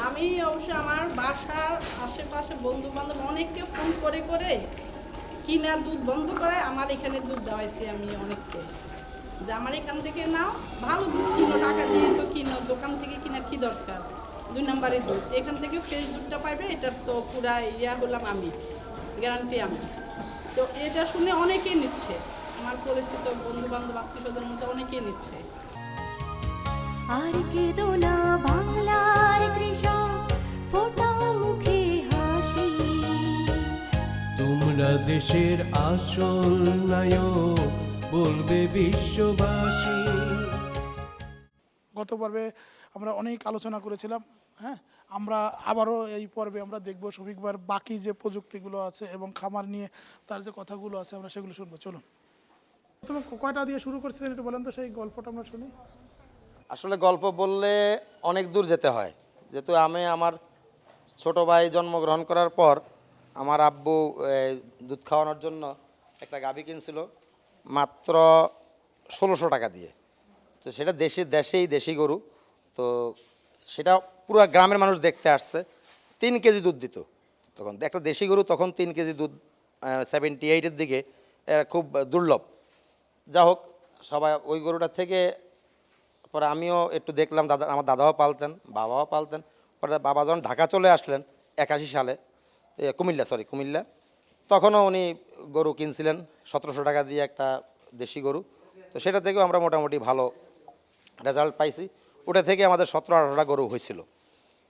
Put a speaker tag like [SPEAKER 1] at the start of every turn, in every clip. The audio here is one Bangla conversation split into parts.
[SPEAKER 1] আমি অবশ্য আমার বাসার আশেপাশে বন্ধু বান্ধব অনেককে ফোন করে করে কিনা দুধ বন্ধ করে আমার এখানে দুধ দেওয়াইছি আমি অনেককে, যে আমার এখান থেকে নাও, ভালো দুধ কিনো, টাকা দিয়ে তো কিনো, দোকান থেকে কেনার কি দরকার, 2 নম্বরের দুধ, এখান থেকে ফ্রেশ দুধটা পাইবে, এটার তো পুরা হলাম আমি, গ্যারান্টি আমি। তো এটা শুনে অনেকেই নিচ্ছে, আমার পরিচিত বন্ধু বান্ধব আত্মীয় স্বজনের মধ্যে অনেকেই নিচ্ছে।
[SPEAKER 2] আর কেঁদো না বাংলার কৃষক, ফোটাও মুখে হাসি।
[SPEAKER 3] তোমরা দেশের আসল নায়ক, বলবে বিশ্ববাসী।
[SPEAKER 4] গত পর্বে আমরা অনেক আলোচনা করেছিলাম, হ্যাঁ, আমরা আবারও এই পর্বে আমরা দেখব শফিক ভাইয়ের বাকি যে প্রযুক্তিগুলো আছে এবং খামার নিয়ে তার যে কথাগুলো আছে আমরা সেগুলো শুনবো। চলুন, তুমি কয়টা দিয়ে শুরু করছিলেন একটু বলেন তো, সেই গল্পটা আমরা শুনি।
[SPEAKER 5] আসলে গল্প বললে অনেক দূর যেতে হয়, যেহেতু আমি আমার ছোট ভাই জন্মগ্রহণ করার পর আমার আব্বু দুধ খাওয়ানোর জন্য একটা গাভী কিনছিল মাত্র 1600 টাকা দিয়ে। তো সেটা দেশেই দেশি গরু, তো সেটা পুরো গ্রামের মানুষ দেখতে আসছে। 3 কেজি দুধ দিত তখন, একটা দেশি গরু তখন 3 কেজি দুধ 78-এর দিকে খুব দুর্লভ। যা হোক, সবাই ওই গরুটা থেকে পরে আমিও একটু দেখলাম, আমার দাদাও পালতেন, বাবাও পালতেন। পরে বাবা যখন ঢাকা চলে আসলেন 81 সালে, কুমিল্লা, তখনও উনি গরু কিনছিলেন 1700 টাকা দিয়ে একটা দেশি গরু। তো সেটা থেকেও আমরা মোটামুটি ভালো রেজাল্ট পাইছি। ওটা থেকে আমাদের 17-18টা গরু হয়েছিল।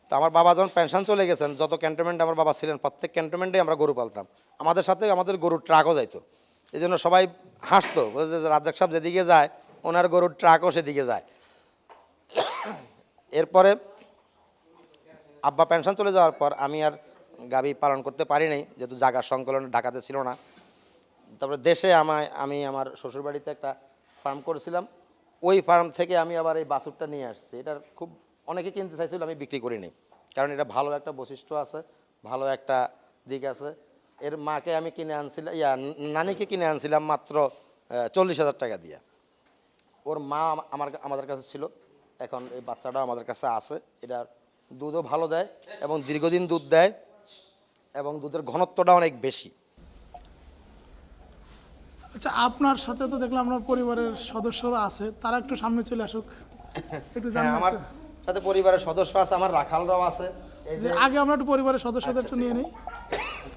[SPEAKER 5] তো আমার বাবা যখন পেনশন চলে গেছেন, যত ক্যান্টনমেন্টে আমার বাবা ছিলেন প্রত্যেক ক্যান্টনমেন্টে আমরা গরু পালতাম, আমাদের সাথে আমাদের গরুর ট্রাকও যাইতো। এই জন্য সবাই হাসতো, বলছে যে রাজ্জাক সাহেব যেদিকে যায় ওনার গরুর ট্রাকও সেদিকে যায়। এরপরে আব্বা পেনশন চলে যাওয়ার পর আমি আর গাভী পালন করতে পারি নাই, যেহেতু জায়গার সংকলন ঢাকাতে ছিল না। তারপরে দেশে আমি আমার শ্বশুরবাড়িতে একটা ফার্ম করেছিলাম, ওই ফার্ম থেকে আমি আবার এই বাছুরটা নিয়ে আসছি। এটার খুব অনেকে কিনতে চাইছিল, আমি বিক্রি করিনি, কারণ এটা ভালো একটা বৈশিষ্ট্য আছে, ভালো একটা দিক আছে। এর মাকে আমি কিনে আনছিলাম, নানিকে কিনে আনছিলাম মাত্র 40,000 টাকা দিয়ে। ওর মা আমাদের কাছে ছিল, এখন এই বাচ্চাটাও আমাদের কাছে আছে। এটার দুধও ভালো দেয় এবং দীর্ঘদিন দুধ দেয় এবং দুধের ঘনত্বটা অনেক বেশি।
[SPEAKER 4] আচ্ছা, আপনার সাথে তো দেখলাম আপনার পরিবারের সদস্যরা আছে, তারা একটু সামনে চলে আসুক একটু।
[SPEAKER 5] হ্যাঁ, আমার সাথে পরিবারের সদস্য আছে, আমার রাখালরাও আছে। এই যে
[SPEAKER 4] আগে আমরা একটু পরিবারের সদস্যদের একটু নিয়ে নিই,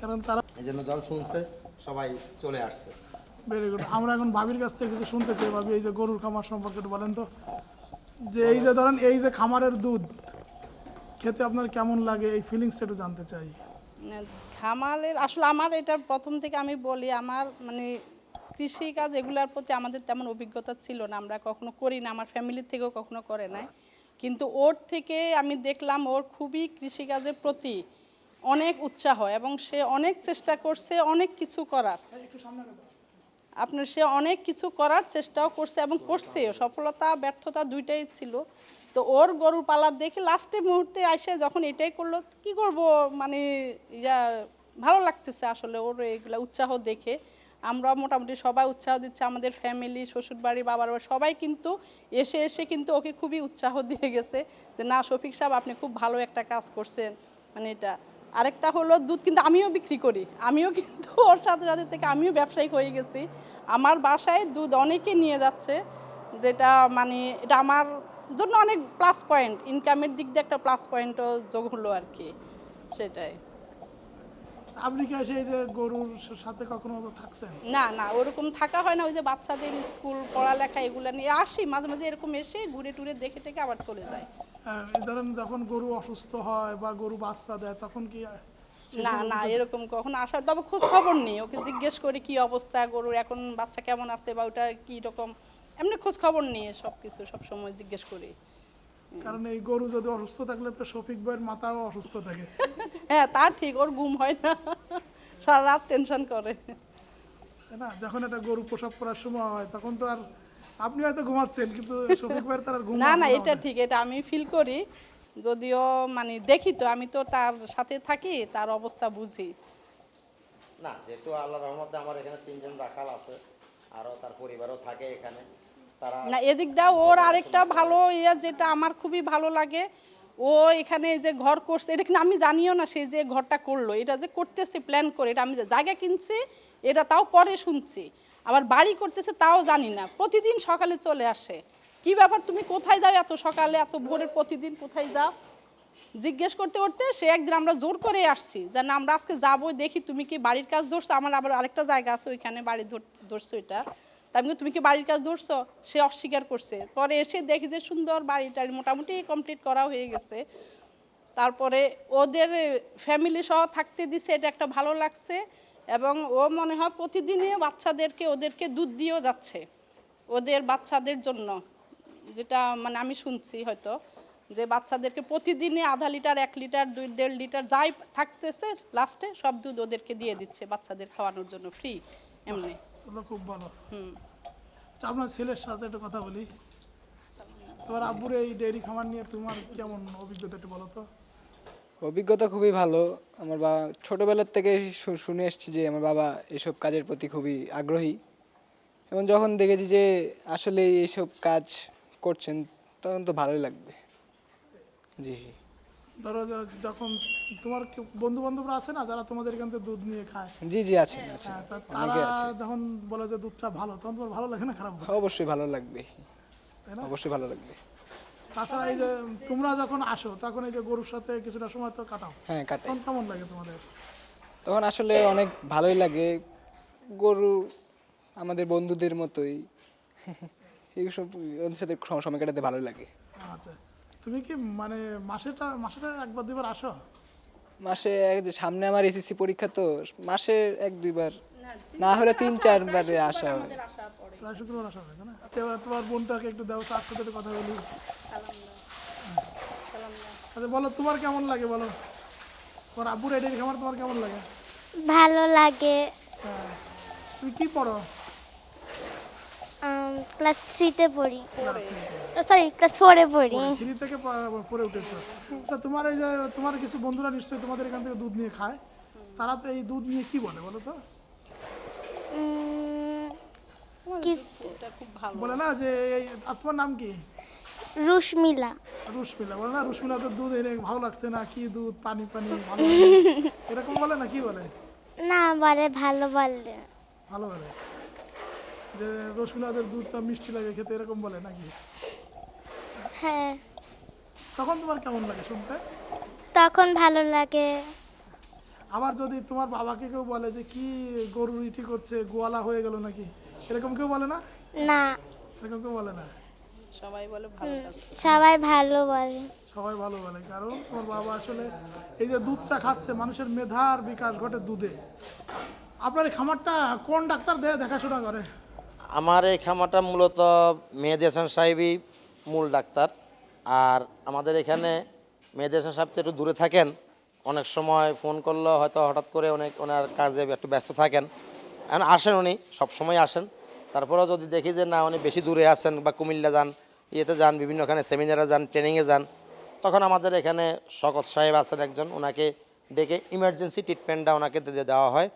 [SPEAKER 4] কারণ তারা
[SPEAKER 5] এই জন্য যখন শুনছে সবাই চলে আসছে।
[SPEAKER 4] Very good. আমরা এখন ভাবির কাছ থেকে কিছু শুনতে চাই। ভাবি, এই যে গরুর খামার সম্পর্কে একটু বলেন তো, যে এই যে ধরেন এই যে খামারের দুধ খেতে আপনার কেমন লাগে, এই ফিলিংসটা একটু জানতে চাই।
[SPEAKER 1] খামারের আসলে আমার এটা প্রথম থেকে আমি বলি, আমার মানে কৃষিকাজ এগুলোর প্রতি আমাদের তেমন অভিজ্ঞতা ছিল না, আমরা কখনো করি না, আমার ফ্যামিলির থেকেও কখনো করে নাই। কিন্তু ওর থেকে আমি দেখলাম ওর খুবই কৃষিকাজের প্রতি অনেক উৎসাহ এবং সে অনেক চেষ্টা করছে অনেক কিছু করার। আপনার সে অনেক কিছু করার চেষ্টাও করছে এবং করছে, সফলতা ব্যর্থতা দুইটাই ছিল। তো ওর গরুর পালা দেখে লাস্টের মুহূর্তে এসে যখন এটাই করলো, কি করব, মানে ভালো লাগতেছে আসলে ওর এগুলা উৎসাহ দেখে। আমরা মোটামুটি সবাই উৎসাহ দিচ্ছে, আমাদের ফ্যামিলি, শ্বশুরবাড়ি, বাবার বাড়ি সবাই কিন্তু এসে কিন্তু ওকে খুবই উৎসাহ দিয়ে গেছে যে না শফিক সাহেব আপনি খুব ভালো একটা কাজ করছেন। মানে এটা আরেকটা হলো দুধ কিন্তু আমিও বিক্রি করি, আমিও কিন্তু ওর সাথে সাথে থেকে আমিও ব্যবসায়িক হয়ে গেছি। আমার বাসায় দুধ অনেকে নিয়ে যাচ্ছে, যেটা মানে এটা আমার জন্য অনেক প্লাস পয়েন্ট, ইনকামের দিক দিয়ে একটা প্লাস পয়েন্টও যোগ হলো আর কি। সেটাই।
[SPEAKER 4] আপনি কি এই যে গরুর সাথে কখনো থাকছেন?
[SPEAKER 1] না না, ওরকম থাকা হয় না, ওই যে বাচ্চাদের স্কুল পড়ালেখা এগুলো নিয়ে আসি, মাঝে মাঝে এরকম এসে ঘুরে টুরে দেখে টেকে আবার চলে যায়।
[SPEAKER 4] ধরেন যখন গরু অসুস্থ হয় বা গরু বাচ্চা দেয় তখন কি?
[SPEAKER 1] না না, এরকম কখনো আসার, তবে খোঁজ খবর নেই, ওকে জিজ্ঞেস করি কি অবস্থা গরুর, এখন বাচ্চা কেমন আছে বা ওটা কি রকম, এমনি খোঁজ খবর নিয়ে সব কিছু সবসময় জিজ্ঞেস করি।
[SPEAKER 4] কারণ এই গরু যদি অসুস্থ থাকলে তো শফিক ভাইয়ের মাথাও অসুস্থ থাকে।
[SPEAKER 1] হ্যাঁ তা ঠিক, ওর ঘুম হয় না, সারা রাত টেনশন করে,
[SPEAKER 4] তাই না? যখন একটা গরু প্রসব করার সময় হয় তখন তো আর আপনি হয়তো ঘুমাচ্ছেন, কিন্তু শফিক ভাইয়ের তার ঘুম
[SPEAKER 1] না না, এটা ঠিক, এটা আমি ফিল করি, যদিও মানে দেখি তো, আমি তো তার সাথে থাকি, তার অবস্থা বুঝি।
[SPEAKER 5] না, যেহেতু আল্লাহর রহমতে আমার এখানে 3 জন রাখাল আছে, আরও তার পরিবারও থাকে এখানে,
[SPEAKER 1] না এদিক দাও ওর আরেকটা ভালো ইয়ে যেটা আমার খুবই ভালো লাগে, ও এখানে যে ঘর করছে এটা কিন্তু আমি জানিও না সে যে ঘরটা করলো, এটা যে করতেছে প্ল্যান করে, এটা আমি যে জায়গা কিনছি এটা তাও পরে শুনছি, আবার বাড়ি করতেছে তাও জানি না। প্রতিদিন সকালে চলে আসে, কি ব্যাপার তুমি কোথায় যাও এত সকালে এত ভোরের, প্রতিদিন কোথায় যাও জিজ্ঞেস করতে করতে সে একদিন আমরা জোর করে আসছি যে না আমরা আজকে যাবো, দেখি তুমি কি বাড়ির কাজ ধরছো, আমার আবার আরেকটা জায়গা আছে ওইখানে বাড়ি ধরছো এটা, তাই আমি তুমি কি বাড়ির কাজ ধরছো, সে অস্বীকার করছে। পরে এসে দেখি যে সুন্দর বাড়িটা মোটামুটি কমপ্লিট করা হয়ে গেছে, তারপরে ওদের ফ্যামিলি সহ থাকতে দিছে, এটা একটা ভালো লাগছে। এবং ও মনে হয় প্রতিদিনই বাচ্চাদেরকে ওদেরকে দুধ দিয়েও যাচ্ছে ওদের বাচ্চাদের জন্য, যেটা মানে আমি শুনছি হয়তো যে বাচ্চাদেরকে প্রতিদিনই আধা লিটার 1 লিটার 2.5 লিটার যাই থাকতেছে লাস্টে সব দুধ ওদেরকে দিয়ে দিচ্ছে বাচ্চাদের খাওয়ানোর জন্য ফ্রি এমনি।
[SPEAKER 4] তাহলে খুব ভালো। আচ্ছা, আপনার ছেলের সাথে একটু কথা বলি। তোমার আব্বুর এই ডেয়ারি খামার নিয়ে তোমার কেমন অভিজ্ঞতা একটু বলো তো।
[SPEAKER 6] অভিজ্ঞতা খুবই ভালো। আমার বাবা ছোটোবেলার থেকে শুনে এসেছি যে আমার বাবা এসব কাজের প্রতি খুবই আগ্রহী, এবং যখন দেখেছি যে আসলে এইসব কাজ করছেন তখন তো ভালোই লাগবে। জি,
[SPEAKER 4] ধরো যখন তোমার বন্ধু বান্ধবরা আছে না যারা তোমাদের এখান থেকে দুধ নিয়ে খায়,
[SPEAKER 6] জি জি আছে আছে,
[SPEAKER 4] হ্যাঁ, তারা
[SPEAKER 6] অনেকে আছে।
[SPEAKER 4] যখন বলে যে দুধটা ভালো তখন তোমার ভালো লাগে না খারাপ লাগে?
[SPEAKER 6] অবশ্যই ভালো লাগবে,
[SPEAKER 4] তাই না?
[SPEAKER 6] অবশ্যই ভালো লাগবে।
[SPEAKER 4] তাছাড়া এই যে তোমরা যখন আসো তখন এই যে গরুর সাথে কিছুটা সময় তো কাটাও,
[SPEAKER 6] হ্যাঁ কাটাই।
[SPEAKER 4] তখন কেমন লাগে তোমাদের?
[SPEAKER 6] তখন আসলে অনেক ভালোই লাগে, গরু আমাদের বন্ধুদের মতোই এইসব ওদের সাথে সময় কাটাতে ভালোই লাগে।
[SPEAKER 4] আচ্ছা, তুমি কি মানে মাসেটা একবার দুইবার আসো?
[SPEAKER 6] মাসে সামনে আমার এসএসসি পরীক্ষা, তো মাসে 1-2 বার না হলে 3-4 বারে আসা হয়।
[SPEAKER 4] প্রায় শুক্রবার আসা হয়, তাই না? আচ্ছা, এবার তোমার বোনটাকে একটু দাও, তার সাথে একটু কথা বলি। আচ্ছা বলো, তোমার কেমন লাগে বলো, তোমার আব্বুর এই ডেয়ারি খামার তোমার কেমন লাগে?
[SPEAKER 7] ভালো লাগে।
[SPEAKER 4] হ্যাঁ। তুমি কি পড়ো?
[SPEAKER 7] ক্লাস 3-তে পড়ি, সরি ক্লাস 4-এ পড়ি।
[SPEAKER 4] 3 থেকে পড়ে উঠেছো। আচ্ছা, তোমার এই যে তোমার কিছু বন্ধুরা নিশ্চয়ই তোমাদের এখান থেকে দুধ নিয়ে খায়, তারা তো এই দুধ নিয়ে কি বলে বলো তো?
[SPEAKER 1] এটা খুব ভালো।
[SPEAKER 4] বলে না যে এই তোমার নাম কি?
[SPEAKER 7] রুশমিলা।
[SPEAKER 4] রুশমিলা বলে না, রুশমিলা তো দুধ এনে ভালো লাগছে না, কি দুধ পানি পানি ভালো লাগে। এরকম বলে না, কি বলে?
[SPEAKER 7] না বলে ভালো বলে।
[SPEAKER 4] ভালো বলে যে রসুলাদের দুধটা মিষ্টি লাগে খেতে, এরকম বলে নাকি?
[SPEAKER 7] হ্যাঁ,
[SPEAKER 4] তখন তোমার কেমন লাগে শুনতে?
[SPEAKER 7] তখন ভালো লাগে।
[SPEAKER 4] আবার যদি তোমার বাবাকে কেউ বলে যে কি গরু ইটি করছে, গোয়ালা হয়ে গেল নাকি, এরকম কেউ বলে না?
[SPEAKER 7] না,
[SPEAKER 4] এরকম কেউ বলে না,
[SPEAKER 1] সবাই বলে ভালো কাজ।
[SPEAKER 7] সবাই ভালো বলে।
[SPEAKER 4] সবাই ভালো বলে, কারণ তোমার বাবা আসলে এই যে দুধটা খাচ্ছে, মানুষের মেধার বিকাশ ঘটে দুধে। আপনার এই খামারটা কোন ডাক্তার দেখাশোনা করে?
[SPEAKER 5] আমার এই খামারটা মূলত মেহেদি হাসান সাহেবই মূল ডাক্তার। আর আমাদের এখানে মেহেদি হাসান সাহেব তো একটু দূরে থাকেন, অনেক সময় ফোন করলে হয়তো হঠাৎ করে ওনার কাজে একটু ব্যস্ত থাকেন। এখন আসেন উনি, সবসময় আসেন। তারপরেও যদি দেখি যে না উনি বেশি দূরে আছেন বা কুমিল্লা যান, ইয়েতে যান, বিভিন্নখানে সেমিনারে যান, ট্রেনিংয়ে যান, তখন আমাদের এখানে শকত সাহেব আছেন একজন, ওনাকে ডেকে ইমার্জেন্সি ট্রিটমেন্টটা ওনাকে দেওয়া হয়।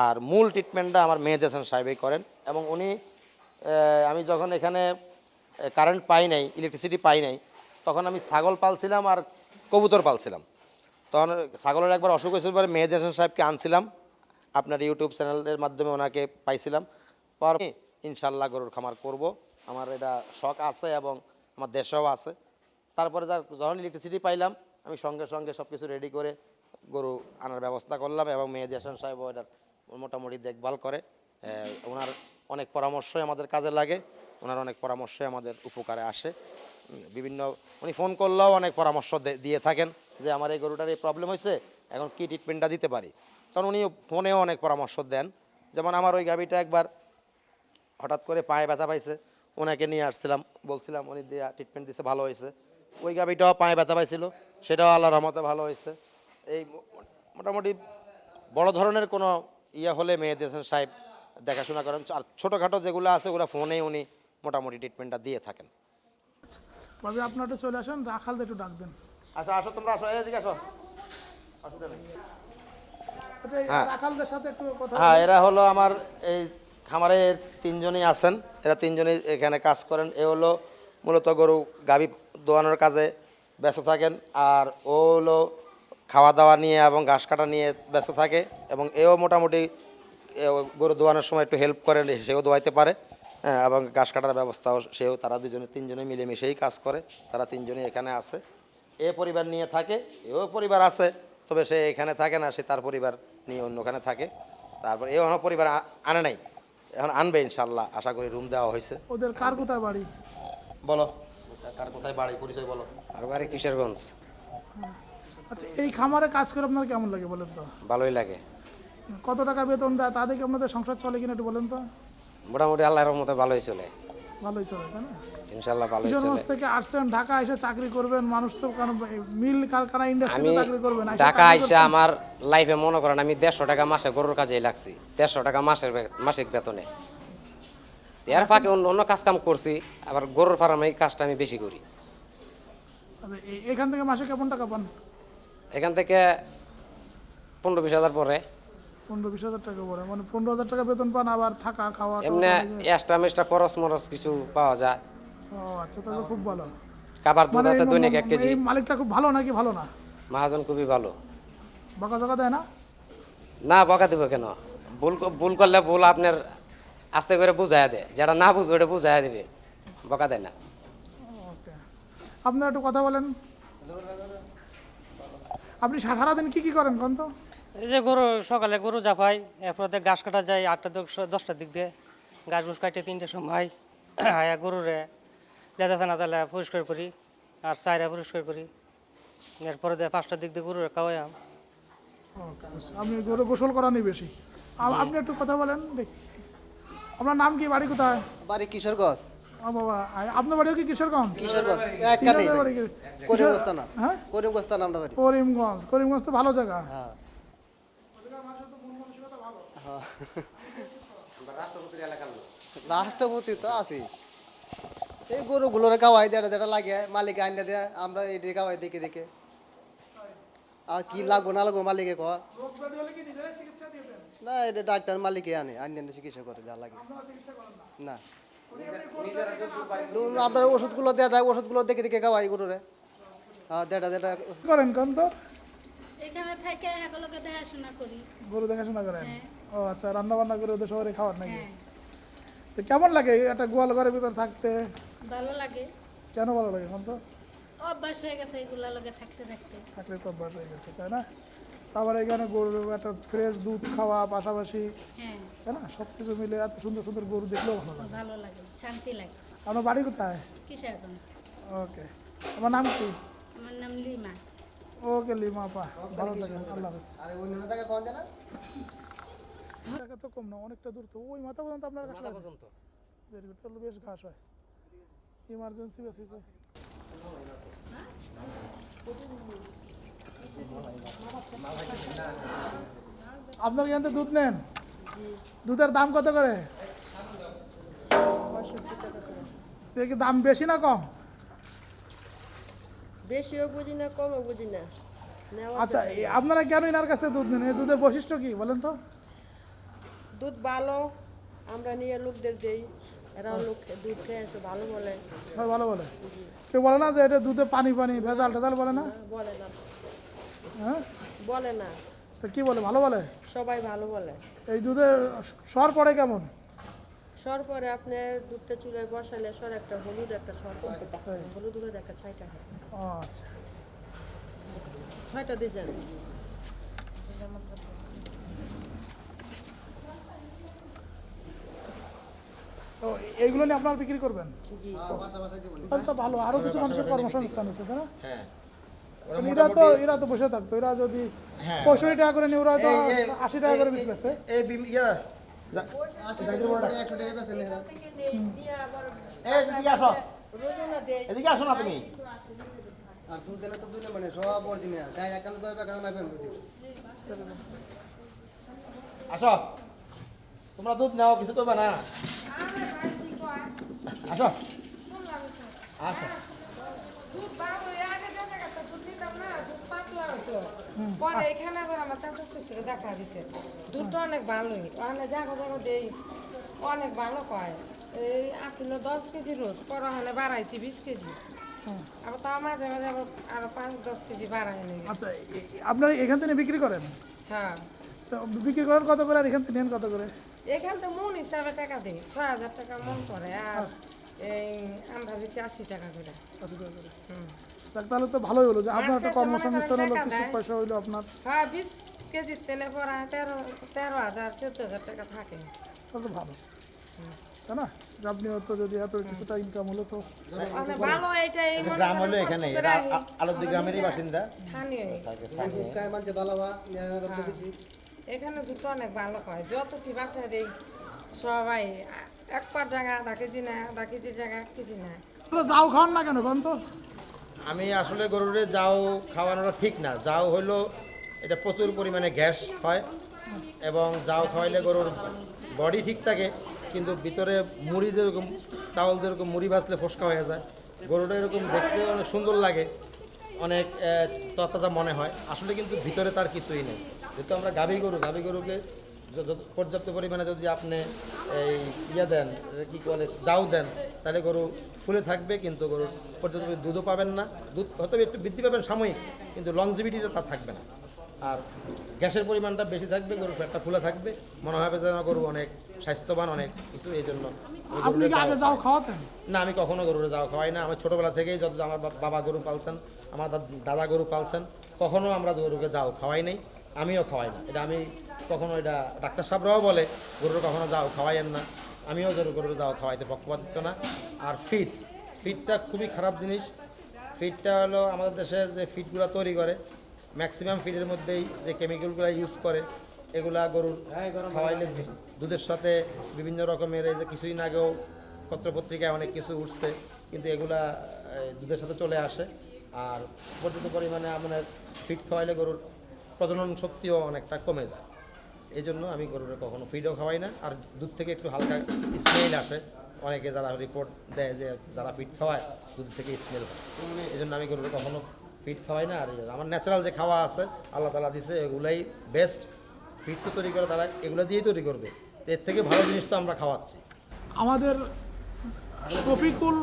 [SPEAKER 5] আর মূল ট্রিটমেন্টটা আমার মেহেদি হাসান সাহেবই করেন। এবং উনি আমি যখন এখানে কারেন্ট পাই নাই, ইলেকট্রিসিটি পাই নাই, তখন আমি ছাগল পালছিলাম আর কবুতর পালছিলাম। তখন ছাগলের একবার অসুখ হয়েছিল, পরে মেহেদি হাসান সাহেবকে আনছিলাম, আপনার ইউটিউব চ্যানেলের মাধ্যমে ওনাকে পাইছিলাম। পর ইনশাল্লাহ গরুর খামার করব, আমার এটা শখ আছে এবং আমার দেশেও আছে। তারপরে যখন ইলেকট্রিসিটি পাইলাম, আমি সঙ্গে সঙ্গে সব কিছু রেডি করে গরু আনার ব্যবস্থা করলাম। এবং মেহেদি হাসান সাহেব এটার মোটামুটি দেখভাল করে। ওনার অনেক পরামর্শই আমাদের কাজে লাগে, ওনার অনেক পরামর্শই আমাদের উপকারে আসে। বিভিন্ন উনি ফোন করলেও অনেক পরামর্শ দিয়ে থাকেন যে আমার এই গরুটার এই প্রবলেম হয়েছে, এখন কী ট্রিটমেন্টটা দিতে পারি। কারণ উনি ফোনেও অনেক পরামর্শ দেন। যেমন আমার ওই গাভীটা একবার হঠাৎ করে পায়ে ব্যথা পাইছে, ওনাকে নিয়ে আসছিলাম, বলছিলাম, উনি দিয়ে ট্রিটমেন্ট দিছে, ভালো হয়েছে। ওই গাভীটাও পায়ে ব্যথা পাইছিল, সেটাও আল্লাহর রহমতে ভালো হয়েছে। এই মোটামুটি বড় ধরনের কোনো ইয়ে হলে মেহেদি হাসান সাহেব দেখাশোনা করেন। আর ছোটোখাটো যেগুলো আছে ওগুলো ফোনেই উনি মোটামুটি ট্রিটমেন্টটা দিয়ে থাকেন।
[SPEAKER 4] তবে আপনার একটু চলে আসেন, রাখালদের একটু ডাকবেন।
[SPEAKER 5] আচ্ছা আসো, তোমরা আসো, এদিকে আসো।
[SPEAKER 4] আচ্ছা, এই রাখালদের সাথে একটু কথা
[SPEAKER 5] হ্যাঁ, এরা হলো আমার এই খামারে তিনজনই আছেন, এরা তিনজনই এখানে কাজ করেন। এ হলো মূলত গরু গাভী দোয়ানোর কাজে ব্যস্ত থাকেন, আর ও হলো খাওয়া দাওয়া নিয়ে এবং ঘাস কাটা নিয়ে ব্যস্ত থাকে, এবং এও মোটামুটি গরু দোয়ানোর সময় একটু হেল্প করে, সেও দোয়াইতে পারে। হ্যাঁ, এবং ঘাস কাটার ব্যবস্থাও সেও, তারা দুজনে তিনজনে মিলেমিশেই কাজ করে। তারা তিনজনই এখানে আছে, এ পরিবার নিয়ে থাকে, এও পরিবার আছে, তবে সে এখানে থাকে না, সে তার পরিবার নিয়ে অন্যখানে থাকে। তারপর এও এখনো পরিবার আনে নাই, এখন আনবে ইনশাল্লাহ, আশা করি। রুম দেওয়া হয়েছে।
[SPEAKER 4] ওদের কার কোথায় বাড়ি?
[SPEAKER 5] বলো কার কোথায় বাড়ি, পরিচয় বলো।
[SPEAKER 8] আর বাড়ি কিশোরগঞ্জ।
[SPEAKER 4] আচ্ছা, এই খামারে কাজ করে আপনার কেমন লাগে বলেন তো?
[SPEAKER 8] ভালোই লাগে।
[SPEAKER 4] কত টাকা বেতন দেয়, তা দেখে আপনাদের সংসার চলে কিনা একটু বলেন তো?
[SPEAKER 8] মোটামুটি আল্লাহর রহমতে ভালোই চলে,
[SPEAKER 4] ভালোই চলে, তাই না?
[SPEAKER 8] ইনশাল্লাহ ভালোই চলে।
[SPEAKER 4] কিশোরগঞ্জ থেকে আসছেন ঢাকা এসে চাকরি করবেন, মানুষ তো মিল কারখানা
[SPEAKER 8] আমি
[SPEAKER 4] ইন্ডাস্ট্রিতে চাকরি করবেন,
[SPEAKER 8] ঢাকা আইসা আমার লাইফে মনে করেন আমি 150 টাকা মাসে গরুর কাজেই লাগছি, 150 টাকা মাসিক বেতনে। এর ফাঁকে অন্য অন্য কাজ কাম করছি, আবার গরুর ফার্মে এই কাজটা আমি বেশি করি।
[SPEAKER 4] আচ্ছা, এখান থেকে মাসে কেমন টাকা পান?
[SPEAKER 8] এখান থেকে 15-20 হাজার পরে
[SPEAKER 4] 15-20 হাজার টাকা পরে, মানে 15 হাজার টাকা বেতন পান, আবার থাকা খাওয়া
[SPEAKER 8] এমনি এক্সট্রা মেক্সট্রা খরচ মরচ কিছু পাওয়া যায়।
[SPEAKER 4] ও আচ্ছা, তাহলে খুব ভালো।
[SPEAKER 8] খাবার দুধ
[SPEAKER 4] মানে
[SPEAKER 8] আছে দৈনিক 1 কেজি।
[SPEAKER 4] এই মালিকটা খুব ভালো নাকি ভালো না?
[SPEAKER 8] মহাজন খুবই ভালো।
[SPEAKER 4] বকা জকা দেয় না?
[SPEAKER 8] না, বকা দেবো কেন? ভুল করলে ভুল আপনার আস্তে করে বুঝাইয়া দেয়, যেটা না বুঝবো এটা বুঝাইয়া দেবে, বকা দেয় না।
[SPEAKER 4] ওকে, আপনারা একটু কথা বলেন। আপনি সারাদিন কি করেন কোন তো?
[SPEAKER 9] এই যে গরু সকালে গরু জাপাই, এরপর ঘাস কাটা যায় 8টা 10টার দিক দিয়ে, ঘাস ঘুষ কাটে 3টার সময় আয়া গরুরে লেদা ছানা তালে পরিষ্কার করি, আর চাইরা পরিষ্কার করি। এরপরে 5টার দিক দিয়ে গরুরে খাওয়াই।
[SPEAKER 4] আপনি গরু গোসল করানি বেশি। আপনি একটু কথা বলেন দেখি। আপনার নাম কি, বাড়ি কোথায়?
[SPEAKER 10] বাড়ি কিশোরগঞ্জ।
[SPEAKER 4] ও বাবা, আপনার বাড়িও কি কিশোরগঞ্জ?
[SPEAKER 10] কিশোরগঞ্জ
[SPEAKER 4] কিশোরের বাড়ি কি?
[SPEAKER 10] করিমগঞ্জ না,
[SPEAKER 4] হ্যাঁ,
[SPEAKER 10] করিমগঞ্জ না আমরা বাড়ি।
[SPEAKER 4] করিমগঞ্জ। করিমগঞ্জ তো ভালো জায়গা।
[SPEAKER 10] হ্যাঁ, রাষ্ট্রপতি তো আছি। এই গরুগুলোরে খাওয়াই, যেটা যেটা লাগে মালিক আইনে দেয়, আমরা এটি খাওয়াই দেখে দেখে। আর কি লাগবো না লাগবো মালিকে কয় না, এটা ডাক্তার মালিকে আনে, আইনে চিকিৎসা করে যা লাগে। না, আপনার ওষুধগুলো দেওয়া যায়, ওষুধগুলো দেখে দেখে খাওয়াই গরুরে। যেটা যেটা
[SPEAKER 4] করেন কোন তো?
[SPEAKER 11] এখানে থেকে একলগে দেখাশোনা করি।
[SPEAKER 4] গরু দেখাশোনা করেন? ও আচ্ছা, রান্না বান্না করে ওদের শহরে খাওয়ার নাকি? তো কেমন লাগে একটা গোয়াল ঘরের ভিতর থাকতে?
[SPEAKER 11] ভালো লাগে।
[SPEAKER 4] কেন ভালো লাগে কোন তো?
[SPEAKER 11] অভ্যাস হয়ে গেছে এগুলা লগে থাকতে থাকতে।
[SPEAKER 4] থাকতে তো অভ্যাস হয়ে গেছে, তাই না? তারপর এখানে গরু একটা ফ্রেশ দুধ খাওয়া পাশাপাশি,
[SPEAKER 11] হ্যাঁ,
[SPEAKER 4] তাই না? সব কিছু মিলে এত সুন্দর সুন্দর গরু দেখলেও ভালো লাগে।
[SPEAKER 11] ভালো লাগে, শান্তি লাগে।
[SPEAKER 4] আপনার বাড়ি কোথায়?
[SPEAKER 11] কিশোরগঞ্জ।
[SPEAKER 4] ওকে, আমার নাম কি?
[SPEAKER 11] আমার নাম লিমা।
[SPEAKER 4] ওকে লিমা আপা, ভালো থাকেন, আল্লাহ হাফেজ।
[SPEAKER 10] আর অন্য জায়গা কোন জানা
[SPEAKER 4] টাকা তো কম না, অনেকটা দূর তো, ওই মাথা পর্যন্ত আপনার কাছে পর্যন্ত তাহলে বেশ ঘাস হয়। ইমার্জেন্সি বেসিসে আপনার এখান থেকে দুধ নেন? দুধের দাম কত করে? দেখি দাম বেশি না কম?
[SPEAKER 12] বেশিও বুঝি না, কমও বুঝি না।
[SPEAKER 4] আচ্ছা, আপনারা কেন এনার কাছে দুধ নেন? এই দুধের বৈশিষ্ট্য কি বলেন তো?
[SPEAKER 12] দুধ ভালো, আমরা নিয়ে লোকদের দেই, এরাও লোক দুধ খেয়ে এসে ভালো বলে।
[SPEAKER 4] হয়, ভালো বলে। কেউ বলে না যে এটা দুধে পানি পানি ভেজাল টেজাল বলে না?
[SPEAKER 12] বলে না,
[SPEAKER 4] হ্যাঁ,
[SPEAKER 12] বলে না,
[SPEAKER 4] তো কি বলে? ভালো বলে।
[SPEAKER 12] সবাই ভালো বলে।
[SPEAKER 4] এই দুধে সর পড়ে কেমন?
[SPEAKER 12] সর পরে আপনি দুধটা চুলায় বসালে সর একটা হলুদ একটা সর পড়ে, হলুদ হলুদ একটা ছাইটা হয়।
[SPEAKER 4] ও আচ্ছা,
[SPEAKER 12] 6টা দিয়েছেন।
[SPEAKER 4] তো এইগুলো নিয়ে আপনারা বিক্রি করবেন?
[SPEAKER 12] জি,
[SPEAKER 4] তাহলে তো ভালো, আরো কিছু মানুষের কর্মসংস্থান হচ্ছে, তাই না?
[SPEAKER 5] হ্যাঁ,
[SPEAKER 4] এরা তো বসে থাকতো, এরা যদি 65 টাকা করে নিয়ে, ওরা তো 80 টাকা করে বেচবে।
[SPEAKER 5] এই এদিকে আসো না তুমি।
[SPEAKER 10] আর দুধ দিলে তো দুধে মানে সব অরিজিনাল, তাই একান্ত দই পাকা না ফেম করে
[SPEAKER 5] আসো, তোমরা দুধ নাও, কিছু করবে না। আসো আসো।
[SPEAKER 12] পরে এখানে আবার আমার চাচা শ্বশুরে দেখা দিচ্ছে দুধটা অনেক ভালোই, ওখানে জায়গা জায়গা দেই অনেক ভালো কয় এই আছিল 10 কেজি রোজ পরে হলে বাড়াইছি 20 কেজি আবার তাও মাঝে মাঝে আবার আরো 5-10 কেজি বাড়াই নিয়ে
[SPEAKER 4] আচ্ছা আপনারা এখান থেকে বিক্রি করেন?
[SPEAKER 12] হ্যাঁ
[SPEAKER 4] তো বিক্রি করেন কত করে আর এখান থেকে নেন কত করে?
[SPEAKER 12] এখান তো মন হিসাবে টাকা দিই 6,000 টাকা মন পড়ে আর এই আমরা বেশি 80 টাকা করে।
[SPEAKER 4] 80 টাকা করে। তাহলে তো ভালোই হলো যে আপনার একটা
[SPEAKER 12] মাসে
[SPEAKER 4] কর্মসংস্থান হলো,
[SPEAKER 12] টাকা
[SPEAKER 4] কিছু
[SPEAKER 12] দেয়।
[SPEAKER 4] পয়সা হইলো আপনার।
[SPEAKER 12] হ্যাঁ 20 কেজি তেলে পড়া 13,000 14,000 টাকা থাকে।
[SPEAKER 4] তাহলে তো ভালো, তাই না? যে আপনি হয়তো যদি এত কিছুটা ইনকাম হলো তো
[SPEAKER 12] অনেক ভালো এইটাই মনে
[SPEAKER 5] গ্রাম
[SPEAKER 12] করেন
[SPEAKER 5] হলো
[SPEAKER 12] কষ্ট
[SPEAKER 5] এখানে,
[SPEAKER 12] করে
[SPEAKER 5] এরা
[SPEAKER 12] আহি।
[SPEAKER 5] আলোদি গ্রামেরই বাসিন্দা।
[SPEAKER 12] স্থানীয়
[SPEAKER 10] গায়ে মাঝে ভালো বা বেশি
[SPEAKER 12] এখানে দুটো অনেক ভালো হয় যতটি বাসায় দেই সবাই একবার জায়গা আধা কেজি না আধা কেজি জায়গা 1 কেজি না।
[SPEAKER 4] যাও খাওয়ান না কেন বলেন তো?
[SPEAKER 5] আমি আসলে গরুরে যাও খাওয়ানোটা ঠিক না। যাও হইলো এটা প্রচুর পরিমাণে গ্যাস হয়, এবং যাও খাওয়াইলে গরুর বডি ঠিক থাকে, কিন্তু ভিতরে মুড়ি যেরকম, চাউল যেরকম মুড়ি ভাজলে ফসকা হয়ে যায়, গরুটা এরকম দেখতে অনেক সুন্দর লাগে, অনেক তরতাজা মনে হয়, আসলে কিন্তু ভিতরে তার কিছুই নেই। যেহেতু আমরা গাভী গরুকে পর্যাপ্ত পরিমাণে যদি আপনি এই দেন, কী বলে, যাও দেন, তাহলে গরু ফুলে থাকবে, কিন্তু গরুর পর্যাপ্ত দুধও পাবেন না। দুধ হয়তো একটু বৃদ্ধি পাবেন সাময়িক, কিন্তু লংজিভিটিটা তার থাকবে না। আর গ্যাসের পরিমাণটা বেশি থাকবে, গরুর ফ্যাটটা ফুলে থাকবে, মনে হবে যেন গরু অনেক স্বাস্থ্যবান, অনেক কিছু। এই জন্য
[SPEAKER 4] আপনি কি আগে যাও খাওয়াতেন?
[SPEAKER 5] না, আমি কখনো গরুরে যাও খাওয়াই না। আমি ছোটোবেলা থেকেই, যত আমার বাবা গরু পালতেন, আমার দাদা গরু পালছেন, কখনো আমরা গরুকে যাও খাওয়াই নাই, আমিও খাওয়াই না। এটা আমি কখনো, এটা ডাক্তার সাহেবরাও বলে গরুর কখনো যাও খাওয়াইয়েন না, আমিও গরুর যাও খাওয়াইতে পক্ষপাতিত্ব না। আর ফিডটা খুবই খারাপ জিনিস। ফিডটা হলো আমাদের দেশে যে ফিডগুলো তৈরি করে, ম্যাক্সিমাম ফিডের মধ্যেই যে কেমিক্যালগুলো ইউজ করে, এগুলা গরুর খাওয়াইলে দুধের সাথে বিভিন্ন রকমের, এই যে কিছুদিন আগেও পত্রপত্রিকায় অনেক কিছু উঠছে, কিন্তু এগুলা দুধের সাথে চলে আসে। আর পর্যাপ্ত পরিমাণে আপনার ফিড খাওয়াইলে গরুর প্রজনন শক্তিও অনেকটা কমে যায়। এই জন্য আমি গরুর কখনো ফিডও খাওয়াই না। আর দুধ থেকে একটু হালকা স্মেল আসে, অনেকে যারা রিপোর্ট দেয় যে যারা ফিড খাওয়ায় দুধ থেকে স্মেল হয়, এই জন্য আমি গরুর কখনো ফিড খাওয়াই না। আর আমার ন্যাচারাল যে খাওয়া আছে আল্লাহ তালা দিছে, এগুলাই বেস্ট। ফিড তো তৈরি করে তারা এগুলো দিয়েই তৈরি করবে, এর থেকে ভালো জিনিস তো আমরা খাওয়াচ্ছি।
[SPEAKER 4] আমাদের শফিকুল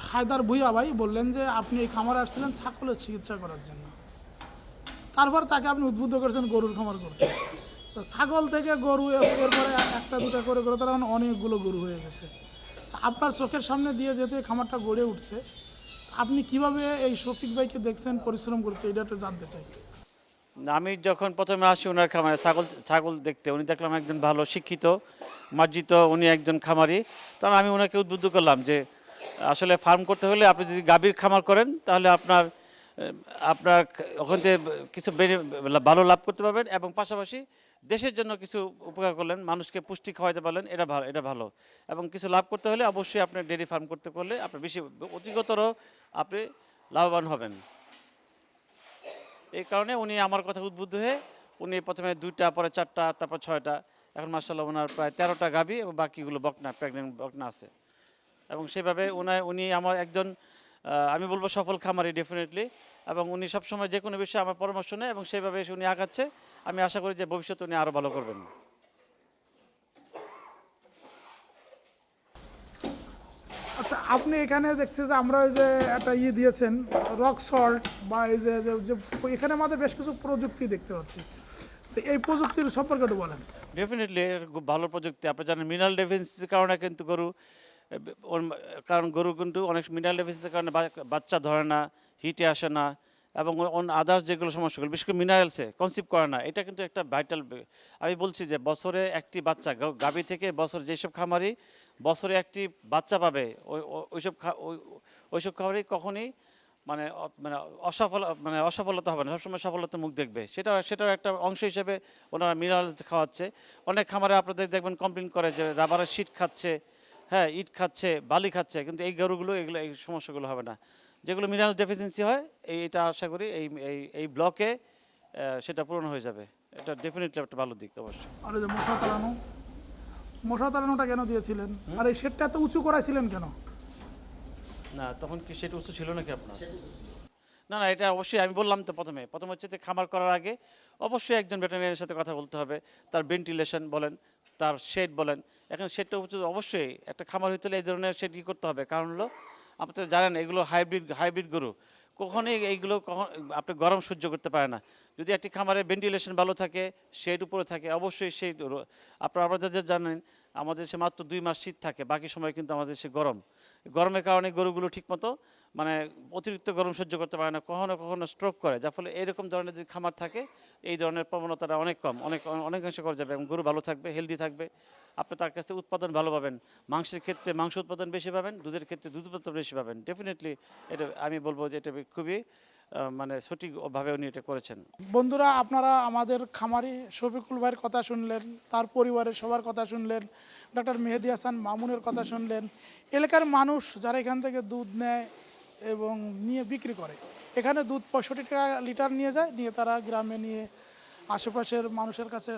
[SPEAKER 4] হায়দার ভুইয়া ভাই বললেন যে আপনি এই খামারে আসছিলেন ছাগলের চিকিৎসা করার জন্য, তারপর তাকে আপনি উদ্বুদ্ধ করেছেন গরুর খামার করতে। তো ছাগল থেকে গরু, এরপরে একটা দুটা করে গরু, তার মানে অনেকগুলো গরু হয়ে গেছে। আপনার চোখের সামনে দিয়ে যেতে খামারটা গড়ে উঠছে, আপনি কিভাবে এই শফিক ভাইকে দেখছেন পরিশ্রম করতে, এটা একটু জানতে চাই।
[SPEAKER 13] আমি যখন প্রথমে আসি ওনার খামারে ছাগল দেখতে, উনি দেখলাম একজন ভালো শিক্ষিত মার্জিত, উনি একজন খামারি। তখন আমি ওনাকে উদ্বুদ্ধ করলাম যে আসলে ফার্ম করতে হলে আপনি যদি গাভীর খামার করেন, তাহলে আপনার ওখান থেকে কিছু ভালো লাভ করতে পারবেন, এবং পাশাপাশি দেশের জন্য কিছু উপকার করলেন, মানুষকে পুষ্টি খাওয়াতে পারলেন, এটা ভালো। এবং কিছু লাভ করতে হলে অবশ্যই আপনার ডেয়ারি ফার্ম করতে করলে আপনি বেশি অধিকতর আপনি লাভবান হবেন। এই কারণে উনি আমার কথা উদ্বুদ্ধ হয়ে উনি প্রথমে 2টা, পরে 4টা, তারপর 6টা, এখন মাশাআল্লাহ ওনার প্রায় 13টা গাভী এবং বাকিগুলো বকনা, প্রেগনেন্ট বকনা আছে। এবং সেভাবে উনি আমার একজন, আমি বলবো সফল খামারি ডেফিনেটলি। এবং উনি সবসময় যে কোনো বিষয়ে আমার পরামর্শ নেয়, এবং সেইভাবে উনি আগাচ্ছে। আমি আশা করি যে ভবিষ্যতে উনি আরও ভালো করবেন।
[SPEAKER 4] আচ্ছা, আপনি এখানে দেখছি যে আমরা ওই যে একটা দিয়েছেন রক সল্ট, বা এই যে এখানে আমাদের বেশ কিছু প্রযুক্তি দেখতে পাচ্ছি, তো এই প্রযুক্তির সম্পর্কে একটু বলেন।
[SPEAKER 13] ডেফিনেটলি খুব ভালো প্রযুক্তি। আপনি জানেন মিনারেল ডেফিসিয়েন্সির কারণে কিন্তু গরু কিন্তু অনেক মিনারেল ডেফিসিয়েন্সির কারণে বাচ্চা ধরে না, হিটে আসে না, এবং আদার্স যেগুলো সমস্যাগুলো, বিশেষ করে মিনারেলসে কনসিভ করে না। এটা কিন্তু একটা ভাইটাল। আমি বলছি যে বছরে একটি বাচ্চা গাভী থেকে, যেসব খামারি বছরে একটি বাচ্চা পাবে, ওইসব খামারি কখনই অসফলতা হবে না, সবসময় সফলতার মুখ দেখবে। সেটার একটা অংশ হিসেবে ওনারা মিনারেলস খাওয়াচ্ছে। অনেক খামারে আপনাদের দেখবেন কমপ্লেন করে যে রাবারের শিট খাচ্ছে, হ্যাঁ, ইট খাচ্ছে, বালি খাচ্ছে, কিন্তু এই গরুগুলো এই সমস্যাগুলো হবে না। যেগুলো মিনারেল ডেফিসিয়েন্সি হয়, এটা আশা করি এই ব্লকে সেটা পূরণ হয়ে যাবে। এটা ডেফিনেটলি একটা ভালো দিক অবশ্যই।
[SPEAKER 4] আর এই যে মশা তাড়ানোটা কেন দিয়েছিলেন, আর এই শেডটা এত উঁচু করাইছিলেন কেন?
[SPEAKER 13] না, তখন কি সেটা উঁচু ছিল নাকি আপনার? না, এটা অবশ্যই আমি বললাম তো প্রথমে হচ্ছে যে খামার করার আগে অবশ্যই একজন ভেটেরিনারির সাথে কথা বলতে হবে। তার ভেন্টিলেশন বলেন, তার শেড বলেন, এখন শেডটা অবশ্যই একটা খামার হইতে হলে এই ধরনের শেড কি করতে হবে, কারণ হলো আপনি তো জানেন এগুলো হাইব্রিড গরু, কখনোই এইগুলো আপনি গরম সহ্য করতে পারে না। যদি একটি খামারে ভেন্টিলেশন ভালো থাকে, শেড উপরে থাকে, অবশ্যই সেই আপনারা যে জানেন আমাদের দেশে মাত্র 2 মাস শীত থাকে, বাকি সময় কিন্তু আমাদের দেশে গরম। গরমের কারণে গরুগুলো ঠিকমতো মানে অতিরিক্ত গরম সহ্য করতে পারে না, কখনো কখনো স্ট্রোক করে, যার ফলে এরকম ধরনের যদি খামার থাকে এই ধরনের প্রবণতাটা অনেক কম, অনেকাংশে করা যাবে এবং গরু ভালো থাকবে, হেলদি থাকবে। আপনি তার কাছে উৎপাদন ভালো পাবেন, মাংসের ক্ষেত্রে মাংস উৎপাদন বেশি পাবেন, দুধের ক্ষেত্রে দুধ উৎপাদন বেশি পাবেন। ডেফিনেটলি এটা আমি বলবো যে এটা খুবই মানে সঠিকভাবে উনি এটা করেছেন।
[SPEAKER 4] বন্ধুরা, আপনারা আমাদের খামারি শফিকুল ভাইয়ের কথা শুনলেন, তার পরিবারের সবার কথা শুনলেন, ডক্টর মেহেদি হাসান মামুনের কথা শুনলেন, এলাকার মানুষ যারা এখান থেকে দুধ নেয় এবং নিয়ে বিক্রি করে। এখানে দুধ 65 টাকা লিটার নিয়ে যায়, নিয়ে তারা গ্রামে নিয়ে আশেপাশের মানুষের কাছে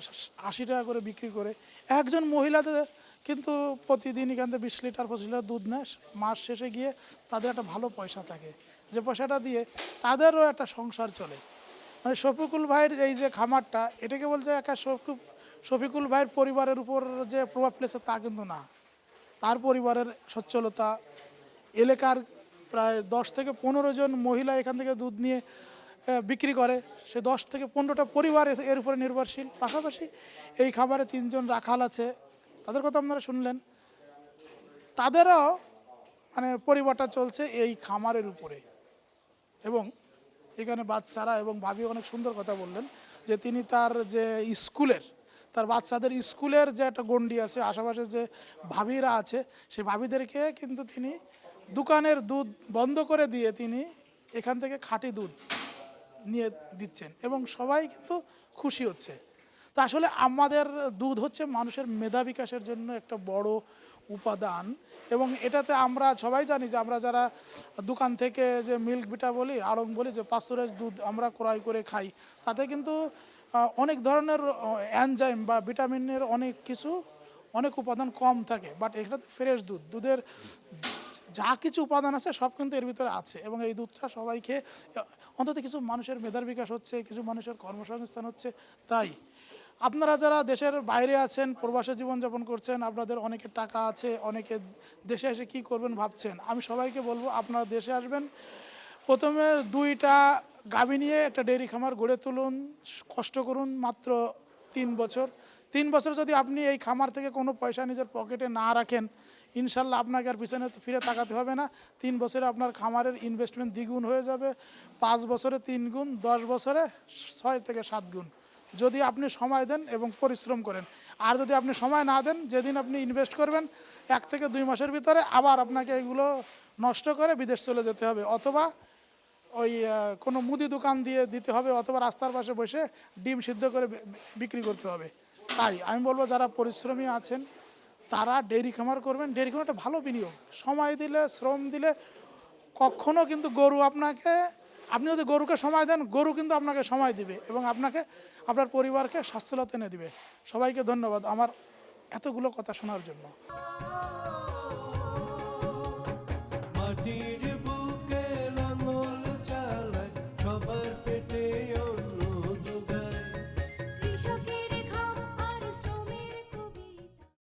[SPEAKER 4] 80 টাকা করে বিক্রি করে। একজন মহিলাদের কিন্তু প্রতিদিন এখান থেকে 20 লিটার 25 লিটার দুধ নেয়, মাস শেষে গিয়ে তাদের একটা ভালো পয়সা থাকে, যে পয়সাটা দিয়ে তাদেরও একটা সংসার চলে। মানে শফিকুল ভাইয়ের এই যে খামারটা, এটাকে বলছে একটা শফিকুল ভাইয়ের পরিবারের উপর যে প্রভাব ফেলেছে তা কিন্তু না। তার পরিবারের সচ্ছলতা, এলাকার প্রায় 10 থেকে 15 জন মহিলা এখান থেকে দুধ নিয়ে বিক্রি করে, সে 10 থেকে 15টা পরিবার এর উপরে নির্ভরশীল। পাশাপাশি এই খামারে 3 জন রাখাল আছে, তাদের কথা আপনারা শুনলেন, তাদেরও মানে পরিবারটা চলছে এই খামারের উপরে। এবং এখানে বাচ্চারা এবং ভাবি অনেক সুন্দর কথা বললেন যে তিনি তার যে তার বাচ্চাদের স্কুলের যে একটা গণ্ডি আছে, আশেপাশে যে ভাবিরা আছে, সেই ভাবিদেরকে কিন্তু তিনি দোকানের দুধ বন্ধ করে দিয়ে তিনি এখান থেকে খাঁটি দুধ নিয়ে দিচ্ছেন এবং সবাই কিন্তু খুশি হচ্ছে। তা আসলে আমাদের দুধ হচ্ছে মানুষের মেধা বিকাশের জন্য একটা বড় উপাদান, এবং এটাতে আমরা সবাই জানি যে আমরা যারা দোকান থেকে যে মিল্ক ভিটা বলি, আড়ং বলি, যে পাস্তুরাইজ দুধ আমরা ক্রয় করে খাই, তাতে কিন্তু অনেক ধরনের এনজাইম বা ভিটামিনের অনেক উপাদান কম থাকে। বাট এটা ফ্রেশ দুধের যা কিছু উপাদান আছে সব কিন্তু এর ভিতরে আছে, এবং এই দুধটা সবাই খেয়ে অন্তত কিছু মানুষের মেধার বিকাশ হচ্ছে, কিছু মানুষের কর্মসংস্থান হচ্ছে। তাই আপনারা যারা দেশের বাইরে আছেন, প্রবাসে জীবনযাপন করছেন, আপনাদের অনেকের টাকা আছে, অনেকে দেশে এসে কি করবেন ভাবছেন, আমি সবাইকে বলবো আপনারা দেশে আসবেন, প্রথমে 2টা গাভী নিয়ে একটা ডেয়ারি খামার গড়ে তুলুন, কষ্ট করুন মাত্র 3 বছর। 3 বছর যদি আপনি এই খামার থেকে কোনো পয়সা নিজের পকেটে না রাখেন, ইনশাল্লাহ আপনাকে আর পিছনে ফিরে তাকাতে হবে না। 3 বছরে আপনার খামারের ইনভেস্টমেন্ট দ্বিগুণ হয়ে যাবে, 5 বছরে 3 গুণ, 10 বছরে 6 থেকে 7 গুণ, যদি আপনি সময় দেন এবং পরিশ্রম করেন। আর যদি আপনি সময় না দেন, যেদিন আপনি ইনভেস্ট করবেন 1 থেকে 2 মাসের ভিতরে আবার আপনাকে এগুলো নষ্ট করে বিদেশ চলে যেতে হবে, অথবা ওই কোনো মুদি দোকান দিয়ে দিতে হবে, অথবা রাস্তার পাশে বসে ডিম সিদ্ধ করে বিক্রি করতে হবে। তাই আমি বলবো যারা পরিশ্রমী আছেন তারা ডেয়ারি খামার করবেন। ডেয়ারি খামার একটা ভালো বিনিয়োগ, সময় দিলে, শ্রম দিলে কখনো কিন্তু আপনি যদি গরুকে সময় দেন, গরু কিন্তু আপনাকে সময় দিবে এবং আপনার পরিবারকে স্বাস্থ্যলতা এনে দিবে। সবাইকে ধন্যবাদ আমার এতগুলো কথা শোনার জন্য।
[SPEAKER 3] মাটির